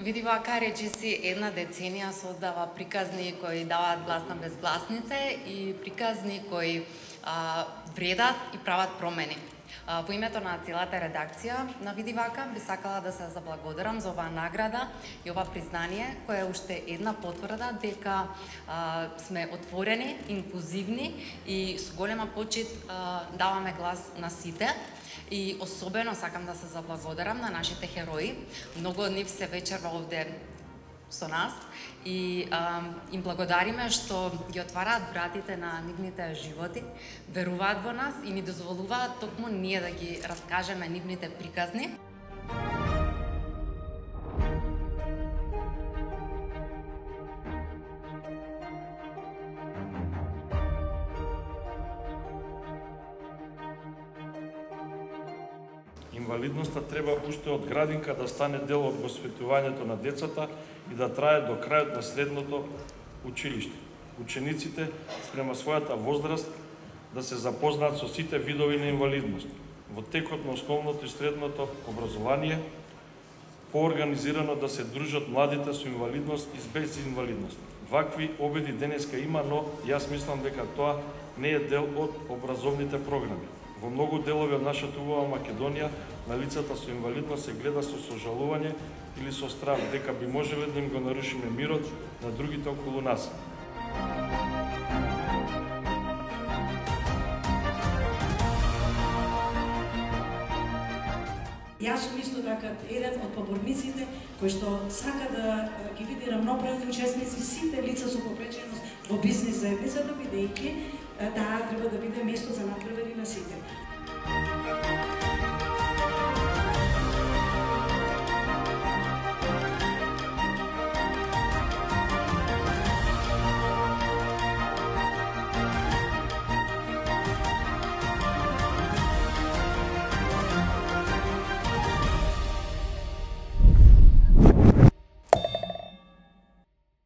Види вака речиси една деценија создава приказни кои даваат глас на безгласните и приказни кои вредат и прават промени. Во името на целата редакција на Види вака би сакала да се заблагодарам за оваа награда и ова признание, кое е уште една потврда дека сме отворени, инклузивни и со голема почит даваме глас на сите. И особено сакам да се заблагодарам на нашите херои. Многу од нив се вечерва овде со нас и им благодариме што ги отвараат вратите на нивните животи, веруваат во нас и ни дозволуваат токму ние да ги раскажеме нивните приказни. Инвалидноста треба уште од градинка да стане дел од воспитувањето на децата и да трае до крајот на средното училиште. Учениците спрема својата возраст да се запознаат со сите видови на инвалидност. Во текот на основното и средното образование поорганизирано да се дружат младите со инвалидност и без инвалидност. Вакви обиди денеска има, но јас мислам дека тоа не е дел од образовните програми. Во многу делови од нашата убава Македонија на лицата со инвалидност се гледа со сожалување или со страв дека би можеле да им го нарушиме мирот на другите околу нас. Јас сум исто така еден од поборниците кој што сака да ги види рамноправни учесници сите лица со попреченост во бизнис заедницата, бидејќи таа треба да биде место за